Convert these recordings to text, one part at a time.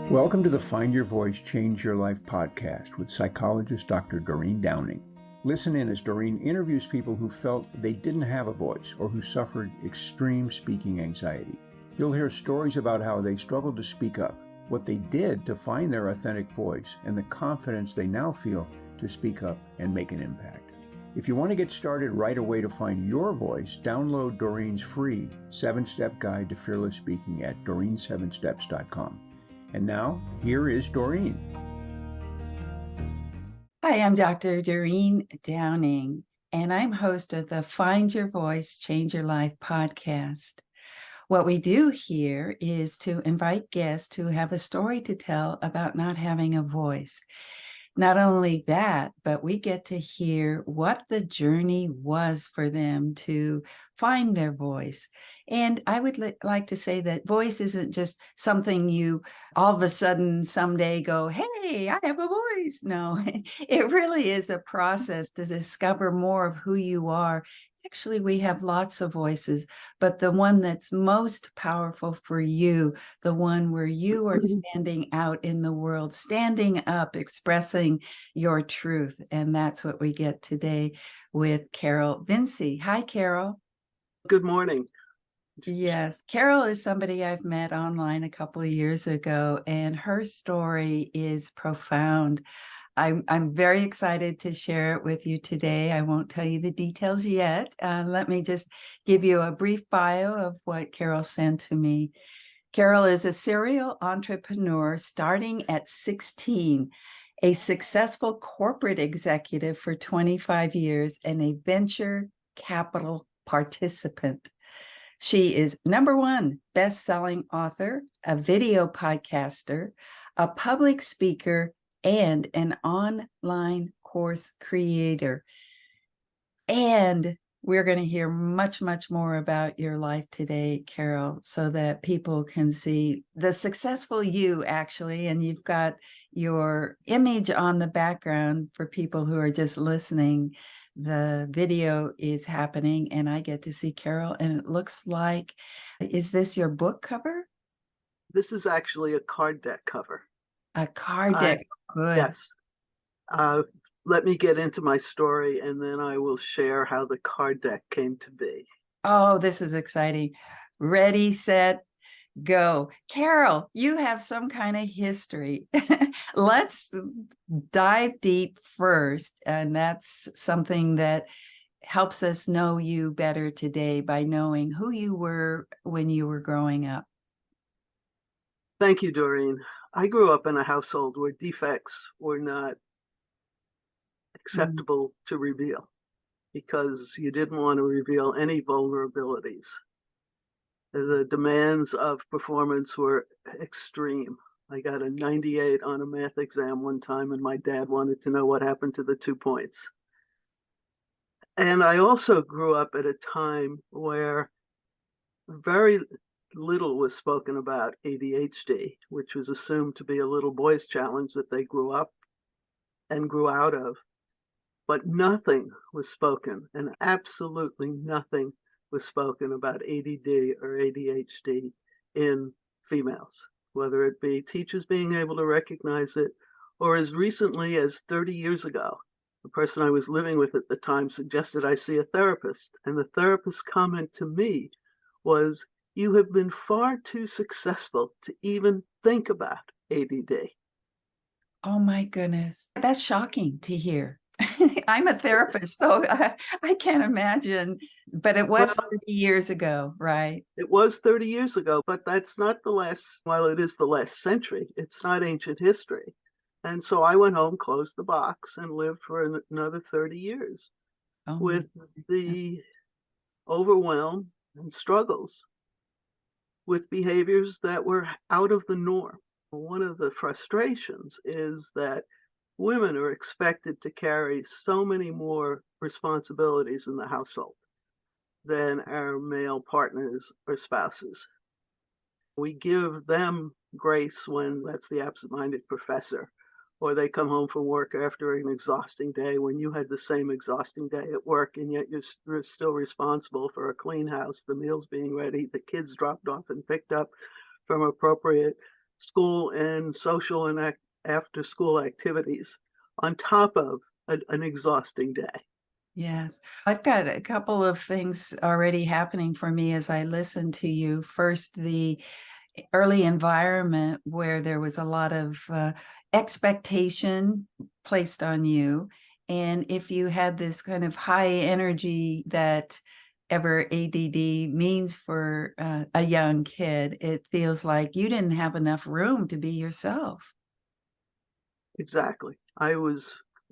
Welcome to the Find Your Voice, Change Your Life podcast with psychologist Dr. Doreen Downing. Listen in as Doreen interviews people who felt they didn't have a voice or who suffered extreme speaking anxiety. You'll hear stories about how they struggled to speak up, what they did to find their authentic voice, and the confidence they now feel to speak up and make an impact. If you want to get started right away to find your voice, download Doreen's free 7-step guide to fearless speaking at doreen7steps.com. And now, here is Doreen. Hi, I'm Dr. Doreen Downing, and I'm host of the Find Your Voice, Change Your Life podcast. What we do here is to invite guests who have a story to tell about not having a voice. Not only that, but we get to hear what the journey was for them to find their voice. And I would like to say that voice isn't just something you all of a sudden someday go, hey, I have a voice. No, it really is a process to discover more of who you are. Actually, we have lots of voices, but the one that's most powerful for you, the one where you are standing out in the world, standing up, expressing your truth. And that's what we get today with Carol Vincie. Hi, Carol. Good morning. Yes, Carol is somebody I've met online a couple of years ago, and her story is profound. I'm very excited to share it with you today. I won't tell you the details yet. Let me just give you a brief bio of what Carol sent to me. Carol is a serial entrepreneur starting at 16, a successful corporate executive for 25 years, and a venture capital participant. She is #1 best-selling author, a video podcaster, a public speaker, and an online course creator. And we're going to hear much, much more about your life today, Carol, so that people can see the successful you, actually. And you've got your image on the background for people who are just listening. The video is happening, and I get to see Carol, and it looks like, is this your book cover? This is actually a card deck cover. A card deck. Good. Yes. Let me get into my story, and then I will share how the card deck came to be. Oh, this is exciting. Ready, set, go. Carol, you have some kind of history. Let's dive deep first, and that's something that helps us know you better today by knowing who you were when you were growing up. Thank you, Doreen. I grew up in a household where defects were not acceptable to reveal because you didn't want to reveal any vulnerabilities. The demands of performance were extreme. I got a 98 on a math exam one time, and my dad wanted to know what happened to the 2 points. And I also grew up at a time where very little was spoken about ADHD, which was assumed to be a little boy's challenge that they grew up and grew out of. But nothing was spoken, and absolutely nothing was spoken about ADD or ADHD in females, whether it be teachers being able to recognize it, or as recently as 30 years ago, the person I was living with at the time suggested I see a therapist. And the therapist's comment to me was, "You have been far too successful to even think about ADD." Oh my goodness. That's shocking to hear. I'm a therapist, so I can't imagine, but it was 30 years ago, right? It was 30 years ago, but that's not the last, while it is the last century, it's not ancient history. And so I went home, closed the box, and lived for another 30 years with the overwhelm and struggles with behaviors that were out of the norm. One of the frustrations is that women are expected to carry so many more responsibilities in the household than our male partners or spouses. We give them grace when that's the absent-minded professor, or they come home from work after an exhausting day when you had the same exhausting day at work, and yet you're still responsible for a clean house, the meals being ready, the kids dropped off and picked up from appropriate school and social and after school activities on top of an exhausting day. Yes. I've got a couple of things already happening for me as I listen to you. First, the early environment where there was a lot of expectation placed on you. And if you had this kind of high energy that ever ADD means for a young kid, it feels like you didn't have enough room to be yourself. Exactly. I was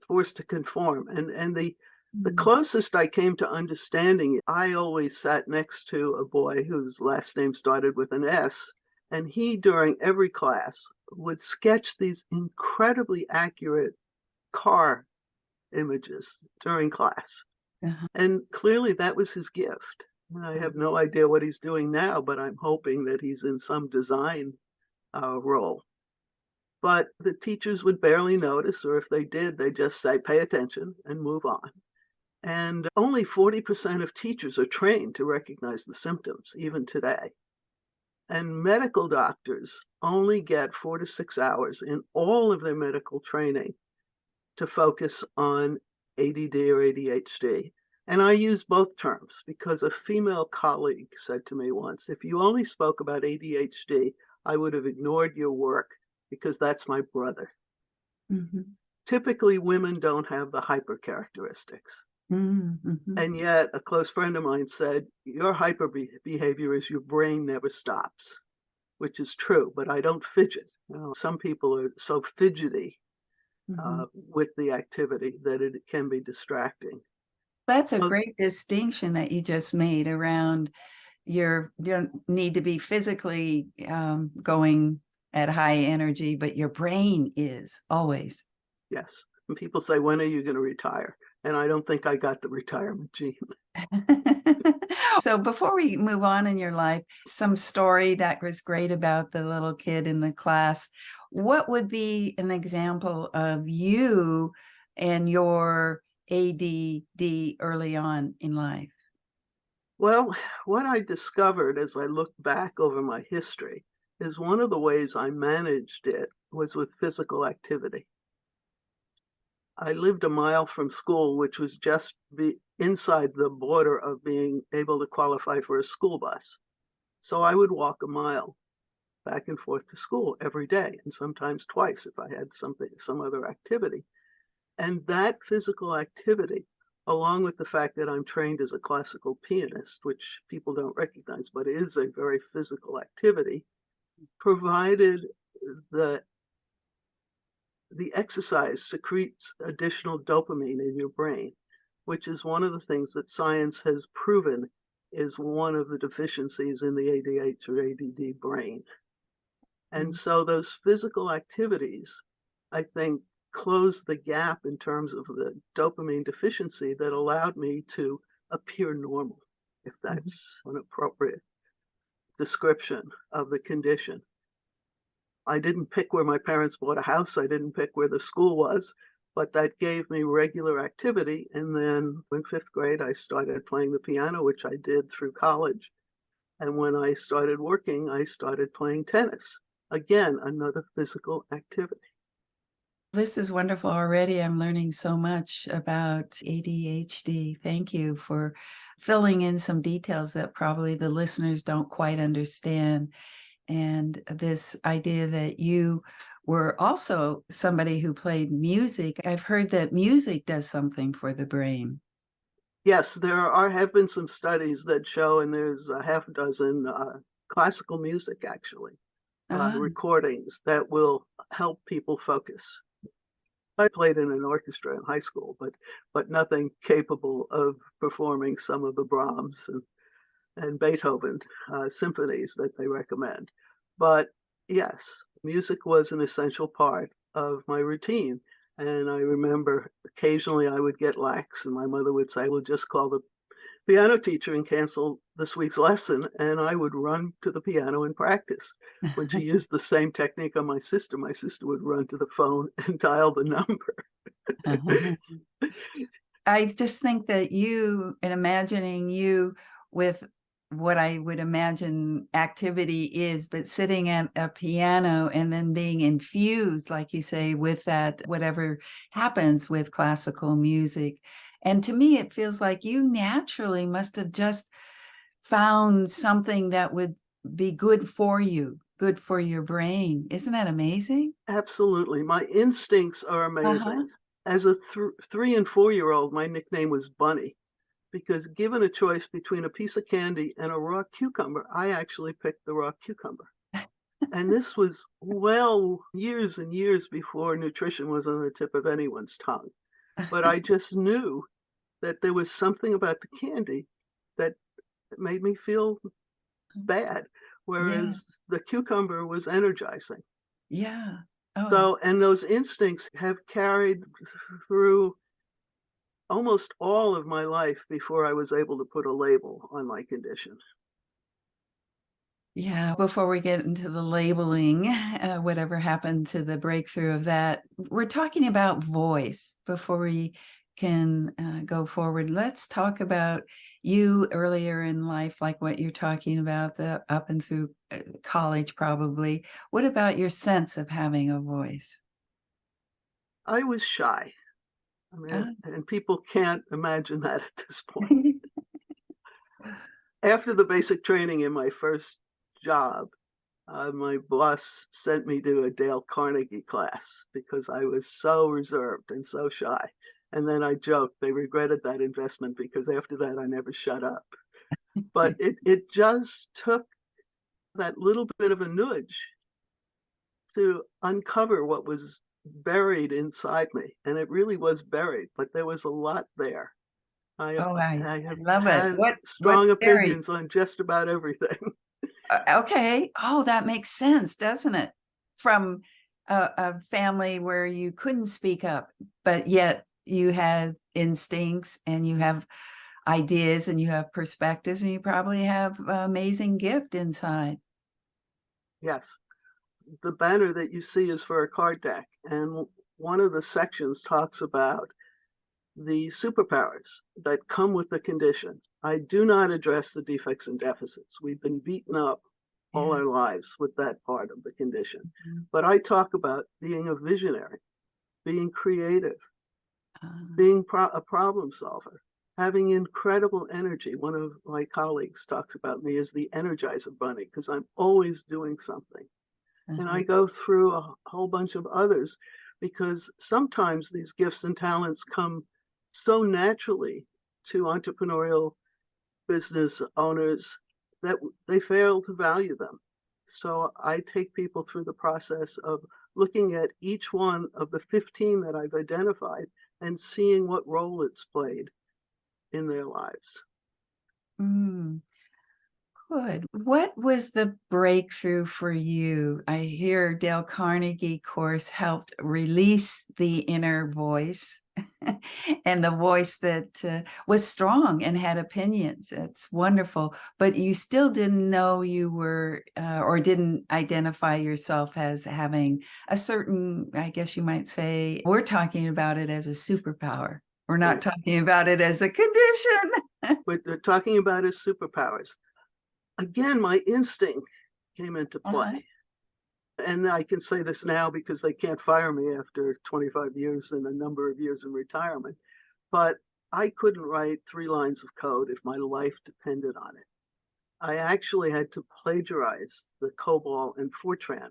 forced to conform. And the closest I came to understanding it, I always sat next to a boy whose last name started with an S, and he, during every class, would sketch these incredibly accurate car images during class. Uh-huh. And clearly that was his gift. I have no idea what he's doing now, but I'm hoping that he's in some design role. But the teachers would barely notice, or if they did, they just say, pay attention and move on. And only 40% of teachers are trained to recognize the symptoms, even today. And medical doctors only get 4 to 6 hours in all of their medical training to focus on ADD or ADHD. And I use both terms because a female colleague said to me once, if you only spoke about ADHD, I would have ignored your work because that's my brother. Mm-hmm. Typically, women don't have the hyper characteristics. Mm-hmm. And yet, a close friend of mine said, your hyper behavior is your brain never stops, which is true, but I don't fidget. Some people are so fidgety with the activity that it can be distracting. That's a great distinction that you just made around you don't need to be physically going at high energy, but your brain is always. Yes. And people say, when are you going to retire? And I don't think I got the retirement gene. So before we move on in your life, some story that was great about the little kid in the class. What would be an example of you and your ADD early on in life? Well, what I discovered as I looked back over my history is one of the ways I managed it was with physical activity. I lived a mile from school, which was just inside the border of being able to qualify for a school bus. So I would walk a mile back and forth to school every day, and sometimes twice if I had some other activity. And that physical activity, along with the fact that I'm trained as a classical pianist, which people don't recognize, but is a very physical activity, provided the exercise secretes additional dopamine in your brain, which is one of the things that science has proven is one of the deficiencies in the ADHD or ADD brain. And so those physical activities, I think, closed the gap in terms of the dopamine deficiency that allowed me to appear normal, if that's an appropriate description of the condition. I didn't pick where my parents bought a house. I didn't pick where the school was, but that gave me regular activity. And then in 5th grade, I started playing the piano, which I did through college. And when I started working, I started playing tennis. Again, another physical activity. This is wonderful already. I'm learning so much about ADHD. Thank you for filling in some details that probably the listeners don't quite understand. And this idea that you were also somebody who played music. I've heard that music does something for the brain. Yes, have been some studies that show, and there's a half a dozen classical music actually, recordings that will help people focus. I played in an orchestra in high school, but nothing capable of performing some of the Brahms and Beethoven symphonies that they recommend. But yes, music was an essential part of my routine. And I remember occasionally I would get lax and my mother would say, well, just call the piano teacher and cancel this week's lesson. And I would run to the piano and practice. When she used the same technique on my sister would run to the phone and dial the number. I just think that you, and imagining you with what I would imagine activity is, but sitting at a piano and then being infused, like you say, with that, whatever happens with classical music. And to me, it feels like you naturally must have just found something that would be good for you, good for your brain. Isn't that amazing? Absolutely. My instincts are amazing. Uh-huh. As a 3 and 4-year-old, my nickname was Bunny, because given a choice between a piece of candy and a raw cucumber, I actually picked the raw cucumber. And this was well years and years before nutrition was on the tip of anyone's tongue. But I just knew that there was something about the candy that made me feel bad, Yeah. whereas the cucumber was energizing. Yeah. Oh, So, and those instincts have carried through almost all of my life before I was able to put a label on my condition. yeah. Before we get into the labeling, whatever happened to the breakthrough of that, we're talking about voice before we can go forward. Let's talk about you earlier in life, like what you're talking about, the up and through college, probably. What about your sense of having a voice? I was shy. I mean, Ah. and people can't imagine that at this point. After the basic training in my first job, my boss sent me to a Dale Carnegie class because I was so reserved and so shy. And then I joked they regretted that investment because after that I never shut up. But it just took that little bit of a nudge to uncover what was buried inside me. And it really was buried, but there was a lot there. Oh, I I have love it. had What's strong buried? opinions on just about everything. Okay. Oh, that makes sense, doesn't it? From a family where you couldn't speak up, but yet you had instincts and you have ideas and you have perspectives and you probably have amazing gift inside. Yes, the banner that you see is for a card deck, and one of the sections talks about the superpowers that come with the condition. I do not address the defects and deficits. We've been beaten up all Yeah. our lives with that part of the condition. Mhm. But I talk about being a visionary, being creative, Uh, being a problem solver, having incredible energy. One of my colleagues talks about me as the Energizer Bunny because I'm always doing something. And I uh-huh. go through a whole bunch of others because sometimes these gifts and talents come so naturally to entrepreneurial business owners that they fail to value them. So I take people through the process of looking at each one of the 15 that I've identified and seeing what role it's played in their lives. Mm. Good. What was the breakthrough for you? I hear Dale Carnegie course helped release the inner voice and the voice that was strong and had opinions. It's wonderful, but you still didn't know you were or didn't identify yourself as having a certain, I guess you might say, we're talking about it as a superpower. We're not talking about it as a condition. What they're talking about is superpowers. Again, my instinct came into play. Uh-huh. And I can say this now because they can't fire me after 25 years and a number of years in retirement. But I couldn't write 3 lines of code if my life depended on it. I actually had to plagiarize the COBOL and Fortran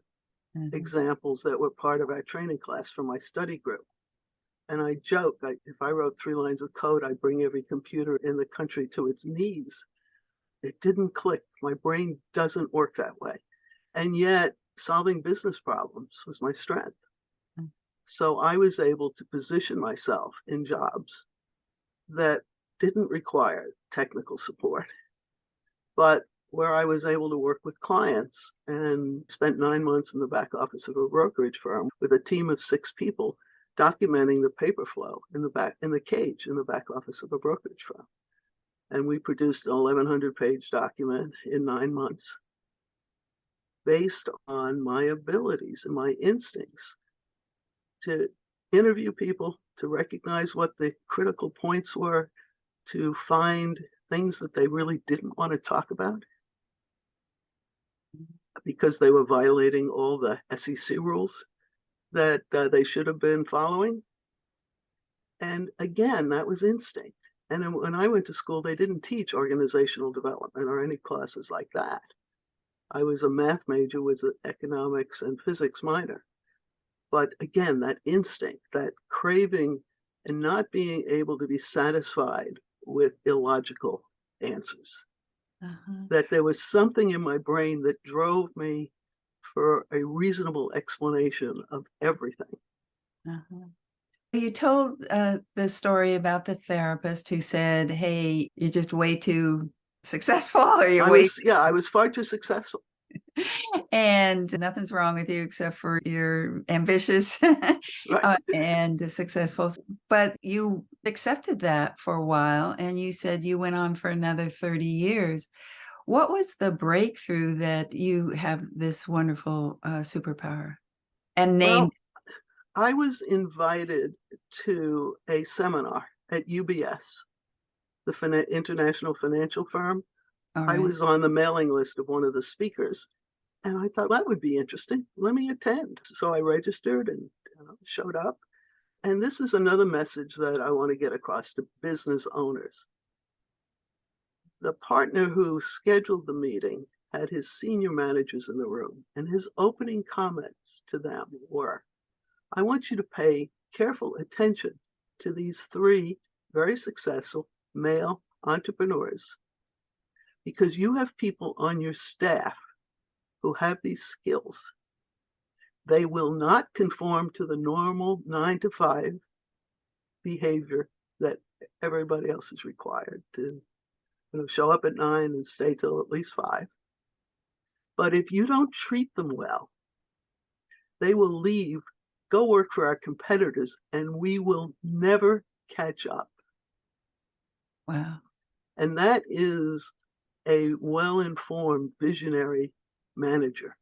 Mhm. examples that were part of our training class for my study group. And I joke, if I wrote 3 lines of code, I'd bring every computer in the country to its knees. It didn't click. My brain doesn't work that way. And yet, solving business problems was my strength. Mm. So I was able to position myself in jobs that didn't require technical support, but where I was able to work with clients and spent 9 months in the back office of a brokerage firm with a team of 6 people documenting the paper flow in the cage in the back office of a brokerage firm. And we produced an 1,100-page document in 9 months based on my abilities and my instincts to interview people, to recognize what the critical points were, to find things that they really didn't want to talk about because they were violating all the SEC rules that they should have been following. And again, that was instinct. And then when I went to school, they didn't teach organizational development or any classes like that. I was a math major with an economics and physics minor. But again, that instinct, that craving and not being able to be satisfied with illogical answers. That there was something in my brain that drove me for a reasonable explanation of everything. You told the story about the therapist who said, hey, you're just way too successful, or I was far too successful. And nothing's wrong with you except for you're ambitious Right. and successful. But you accepted that for a while, and you said you went on for another 30 years. What was the breakthrough that you have this wonderful superpower and named? Well, I was invited to a seminar at UBS, the international financial firm. Right. I was on the mailing list of one of the speakers, and I thought that would be interesting. Let me attend. So I registered and showed up. And this is another message that I want to get across to business owners. The partner who scheduled the meeting had his senior managers in the room, and his opening comments to them were, I want you to pay careful attention to these 3 very successful male entrepreneurs, because you have people on your staff who have these skills. They will not conform to the normal 9 to 5 behavior that everybody else is required to show up at 9 and stay till at least 5. But if you don't treat them well, they will leave, go work for our competitors, and we will never catch up. Wow. And that is a well-informed, visionary manager,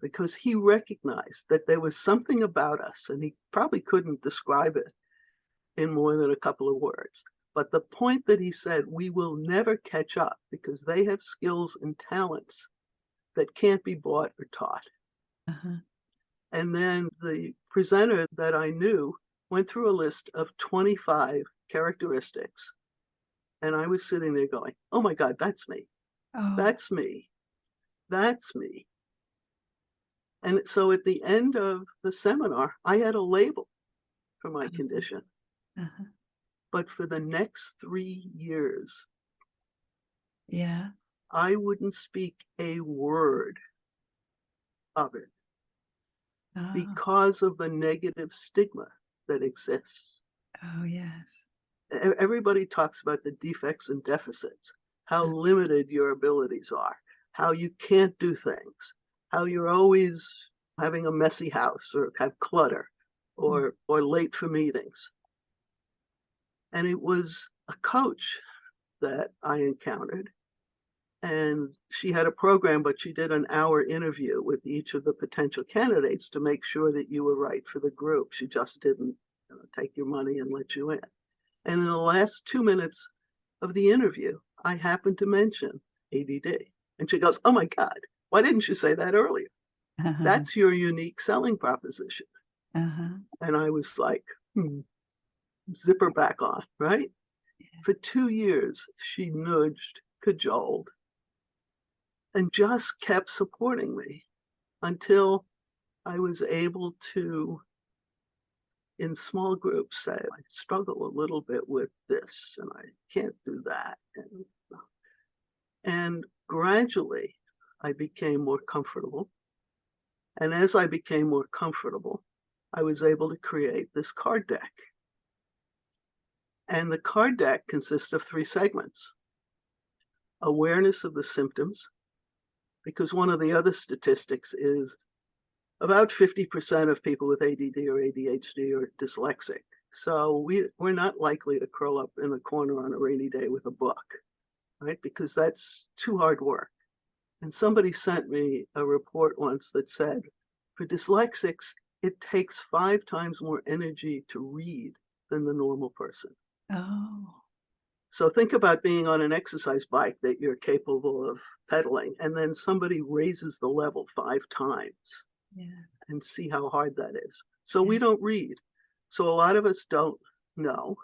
because he recognized that there was something about us, and he probably couldn't describe it in more than a couple of words. But the point that he said, we will never catch up because they have skills and talents that can't be bought or taught. And then the presenter that I knew went through a list of 25 characteristics. And I was sitting there going, oh my God, that's me. Oh. That's me. That's me. And so at the end of the seminar, I had a label for my condition. But for the next 3 years, I wouldn't speak a word of it because of the negative stigma that exists. Oh, yes. Everybody talks about the defects and deficits, how limited your abilities are, how you can't do things, how you're always having a messy house or have clutter or late for meetings. And it was a coach that I encountered, and she had a program, but she did an hour interview with each of the potential candidates to make sure that you were right for the group. She just didn't take your money and let you in. And in the last 2 minutes of the interview, I happened to mention ADD. And she goes, oh my God, why didn't you say that earlier? That's your unique selling proposition. And I was like, zipper back on, right? For 2 years, she nudged, cajoled, and just kept supporting me until I was able to, in small groups, say, I struggle a little bit with this, and I can't do that. And gradually, I became more comfortable. And as I became more comfortable, I was able to create this card deck. And the card deck consists of 3 segments. Awareness of the symptoms, because one of the other statistics is about 50% of people with ADD or ADHD are dyslexic. So we're not likely to curl up in a corner on a rainy day with a book, right? Because that's too hard work. And somebody sent me a report once that said, for dyslexics, it takes 5 times more energy to read than the normal person. Oh. So think about being on an exercise bike that you're capable of pedaling, and then somebody raises the level 5 times. Yeah. And see how hard that is. So Yeah. we don't read. So a lot of us don't know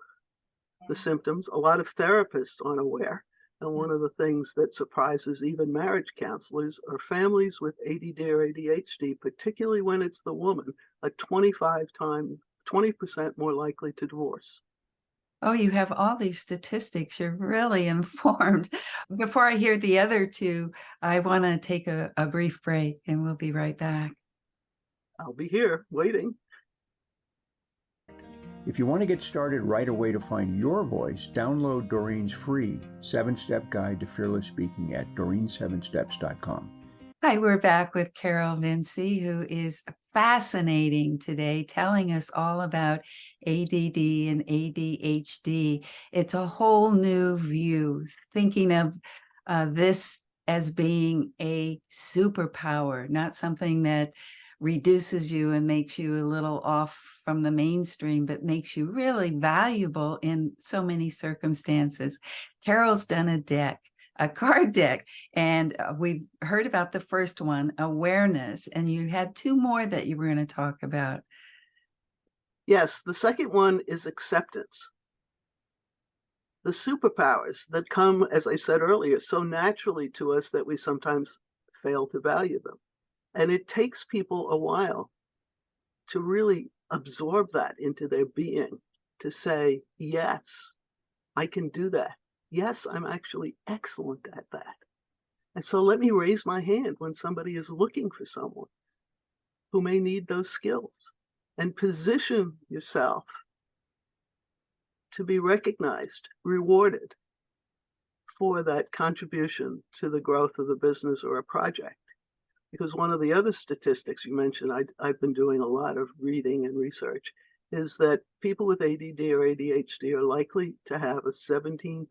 the symptoms. A lot of therapists aren't aware. And one of the things that surprises even marriage counselors are families with ADD or ADHD, particularly when it's the woman, are 20% more likely to divorce. Oh, you have all these statistics. You're really informed. Before I hear the other two, I want to take a brief break, and we'll be right back. I'll be here waiting. If you want to get started right away to find your voice, download Doreen's free 7-step guide to fearless speaking at doreen7steps.com. Hi, we're back with Carol Vincie, who is fascinating today, telling us all about ADD and ADHD. It's a whole new view, thinking of this as being a superpower, not something that reduces you and makes you a little off from the mainstream, but makes you really valuable in so many circumstances. Carol's done a card deck, and we've heard about the first one, awareness, and you had two more that you were going to talk about. Yes, the second one is acceptance. The superpowers that come, as I said earlier, so naturally to us that we sometimes fail to value them. And it takes people a while to really absorb that into their being, to say, yes, I can do that. Yes, I'm actually excellent at that. And so let me raise my hand when somebody is looking for someone who may need those skills, and position yourself to be recognized, rewarded for that contribution to the growth of the business or a project. Because one of the other statistics you mentioned, I've been doing a lot of reading and research, is that people with ADD or ADHD are likely to have a 17%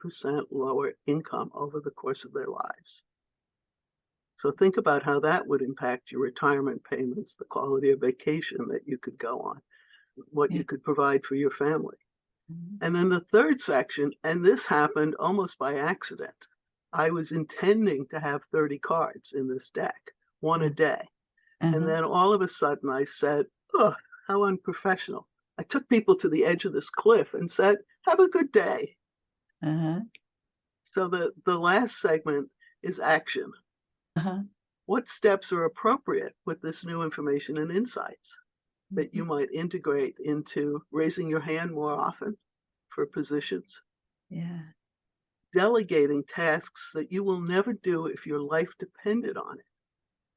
lower income over the course of their lives. So think about how that would impact your retirement payments, the quality of vacation that you could go on, what you could provide for your family. And then the third section, and this happened almost by accident. I was intending to have 30 cards in this deck, one a day. And then all of a sudden I said, oh, how unprofessional. I took people to the edge of this cliff and said, have a good day. So the last segment is action. What steps are appropriate with this new information and insights that you might integrate into raising your hand more often for positions? Delegating tasks that you will never do if your life depended on it.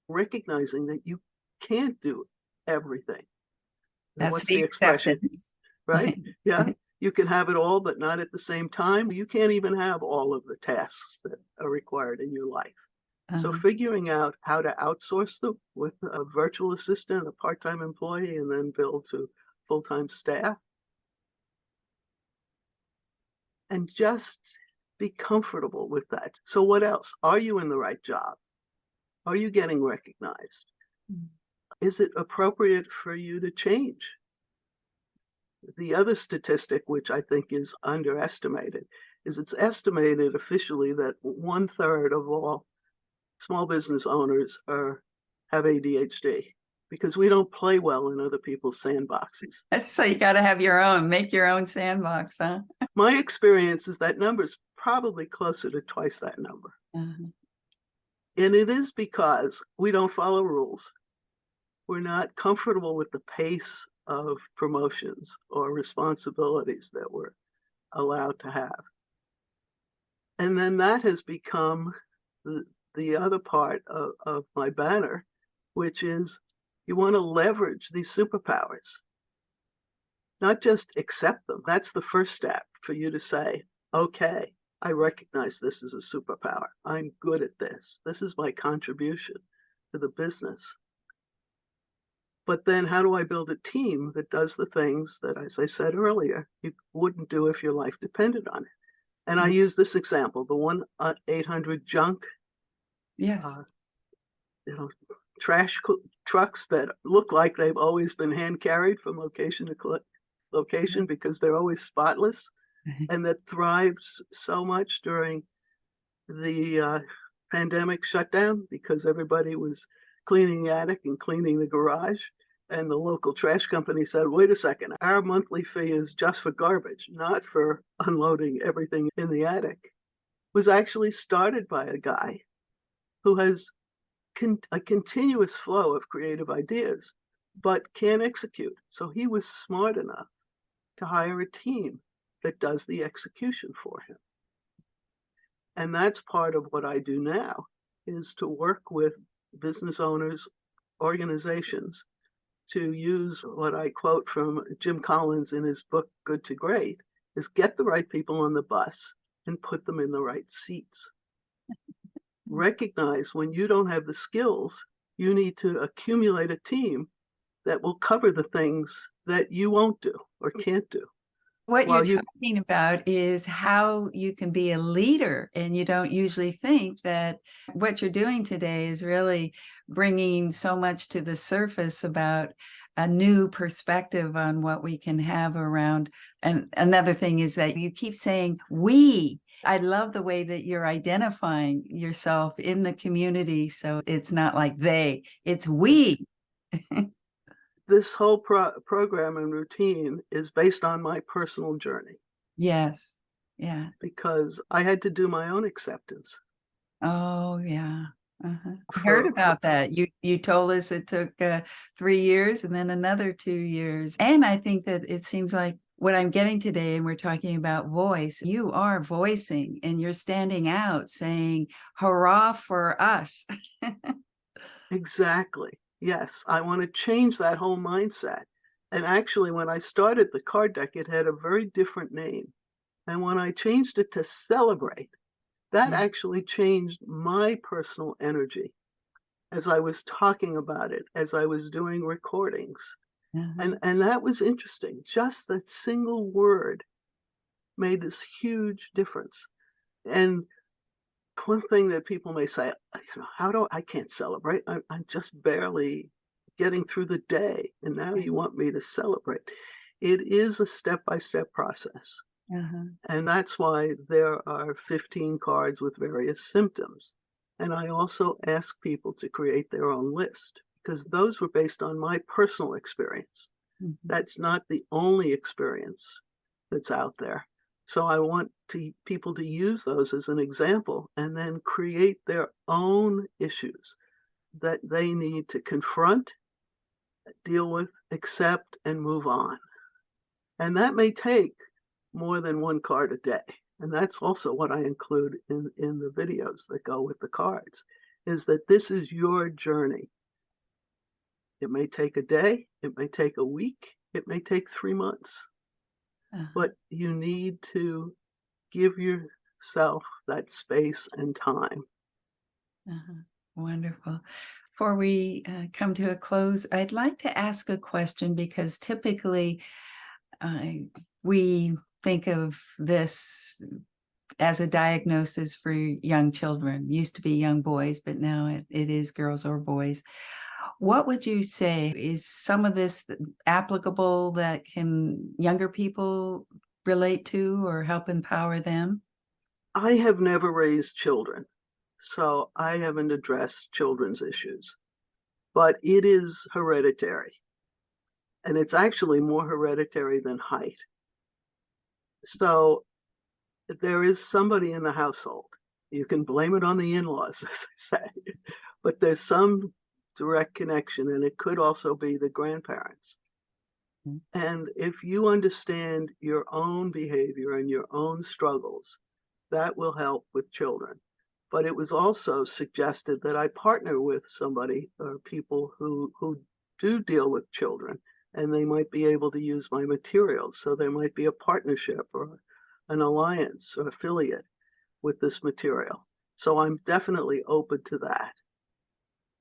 Recognizing that you can't do everything. That's what's the expression, acceptance. right? Yeah, you can have it all, but not at the same time. You can't even have all of the tasks that are required in your life. So figuring out how to outsource them with a virtual assistant, a part-time employee, and then build to full-time staff. And just be comfortable with that. So what else? Are you in the right job? Are you getting recognized? Is it appropriate for you to change? The other statistic, which I think is underestimated, is it's estimated officially that 1/3 of all small business owners have ADHD because we don't play well in other people's sandboxes. So you got to have your own, make your own sandbox, huh? My experience is that number is probably closer to twice that number. And it is because we don't follow rules. We're not comfortable with the pace of promotions or responsibilities that we're allowed to have. And then that has become the other part of my banner, which is you want to leverage these superpowers, not just accept them. That's the first step for you to say, okay, I recognize this as a superpower. I'm good at this. This is my contribution to the business. But then how do I build a team that does the things that, as I said earlier, you wouldn't do if your life depended on it? And I use this example, the 1-800 junk. Yes. Trash trucks that look like they've always been hand carried from location to location because they're always spotless. and that thrived so much during the pandemic shutdown because everybody was cleaning the attic and cleaning the garage. And the local trash company said, wait a second, our monthly fee is just for garbage, not for unloading everything in the attic. Was actually started by a guy who has a continuous flow of creative ideas, but can't execute. So he was smart enough to hire a team that does the execution for him. And that's part of what I do now, is to work with business owners, organizations, to use what I quote from Jim Collins in his book, Good to Great, is get the right people on the bus and put them in the right seats. Recognize when you don't have the skills, you need to accumulate a team that will cover the things that you won't do or can't do. What you're talking about is how you can be a leader, and you don't usually think that what you're doing today is really bringing so much to the surface about a new perspective on what we can have around. And another thing is that you keep saying we. I love the way that you're identifying yourself in the community. So it's not like they, it's we. This whole program and routine is based on my personal journey. Yes. Yeah. Because I had to do my own acceptance. Oh, yeah. Uh-huh. I heard about that. You told us it took 3 years and then another 2 years. And I think that it seems like what I'm getting today, and we're talking about voice, you are voicing and you're standing out saying, hurrah for us. Exactly. Yes, I want to change that whole mindset. And actually, when I started the card deck, it had a very different name. And when I changed it to Celebrate, that actually changed my personal energy as I was talking about it, as I was doing recordings. And that was interesting. Just that single word made this huge difference. And one thing that people may say, I can't celebrate. I'm just barely getting through the day. And now you want me to celebrate. It is a step-by-step process. And that's why there are 15 cards with various symptoms. And I also ask people to create their own list because those were based on my personal experience. That's not the only experience that's out there. So I want people to use those as an example and then create their own issues that they need to confront, deal with, accept, and move on. And that may take more than one card a day. And that's also what I include in the videos that go with the cards, is that this is your journey. It may take a day, it may take a week, it may take 3 months. But you need to give yourself that space and time. Wonderful. Before we come to a close, I'd like to ask a question because typically we think of this as a diagnosis for young children. Used to be young boys, but now it is girls or boys. What would you say is some of this applicable that can younger people relate to or help empower them? I have never raised children, so I haven't addressed children's issues, but it is hereditary. And it's actually more hereditary than height. So there is somebody in the household. You can blame it on the in-laws, as I say, but there's some direct connection, and it could also be the grandparents. And if you understand your own behavior and your own struggles, that will help with children. But it was also suggested that I partner with somebody or people who do deal with children, and they might be able to use my materials. So there might be a partnership or an alliance or affiliate with this material. So I'm definitely open to that.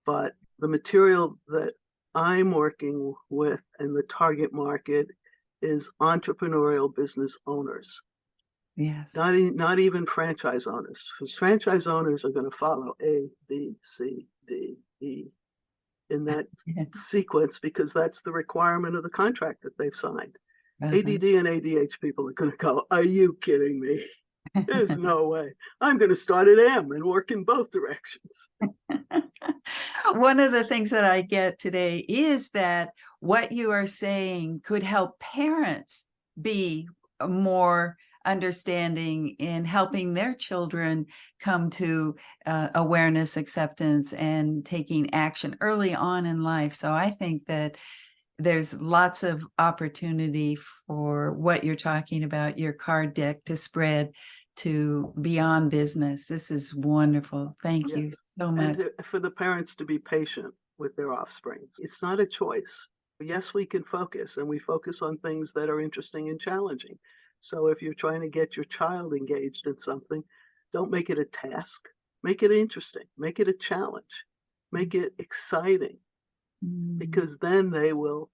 But the material that I'm working with and the target market is entrepreneurial business owners. Yes. Not even franchise owners, because franchise owners are going to follow A, B, C, D, E in that sequence because that's the requirement of the contract that they've signed. ADD and ADHD people are going to go, are you kidding me? There's no way. I'm going to start at M and work in both directions. One of the things that I get today is that what you are saying could help parents be more understanding in helping their children come to awareness, acceptance, and taking action early on in life. So I think that there's lots of opportunity for what you're talking about, your card deck to spread to beyond business. This is wonderful. Thank you so much. And for the parents to be patient with their offspring. It's not a choice. Yes, we can focus, and we focus on things that are interesting and challenging. So if you're trying to get your child engaged in something, don't make it a task. Make it interesting. Make it a challenge. Make it exciting, because then they will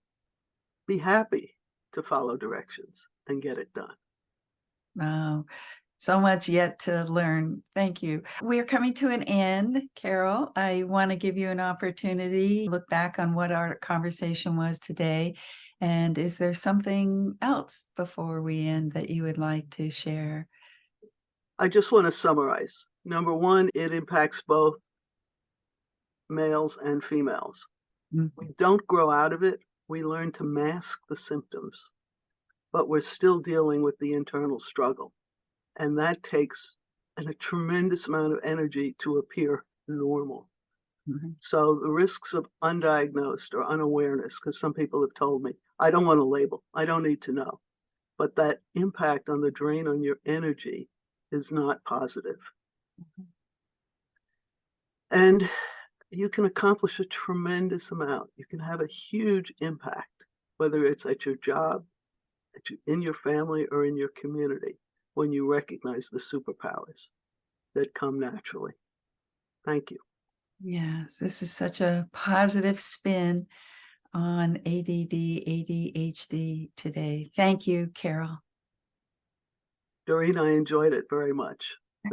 be happy to follow directions and get it done. Wow. So much yet to learn. Thank you. We're coming to an end, Carol. I want to give you an opportunity to look back on what our conversation was today. And is there something else before we end that you would like to share? I just want to summarize. Number one, it impacts both males and females. We don't grow out of it. We learn to mask the symptoms, but we're still dealing with the internal struggle. And that takes a tremendous amount of energy to appear normal. So the risks of undiagnosed or unawareness, because some people have told me, I don't want a label, I don't need to know. But that impact on the drain on your energy is not positive. And you can accomplish a tremendous amount. You can have a huge impact, whether it's at your job, in your family, or in your community, when you recognize the superpowers that come naturally. Thank you. Yes, this is such a positive spin on ADD, ADHD today. Thank you, Carol. Doreen, I enjoyed it very much.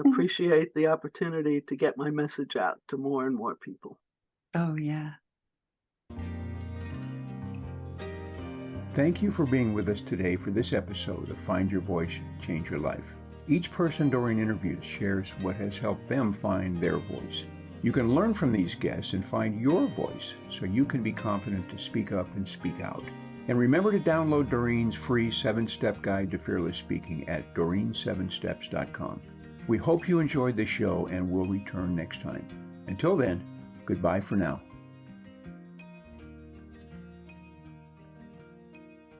Appreciate the opportunity to get my message out to more and more people. Oh, yeah. Thank you for being with us today for this episode of Find Your Voice, Change Your Life. Each person Doreen interviews shares what has helped them find their voice. You can learn from these guests and find your voice so you can be confident to speak up and speak out. And remember to download Doreen's free 7-step guide to fearless speaking at doreen7steps.com. We hope you enjoyed the show and will return next time. Until then, goodbye for now.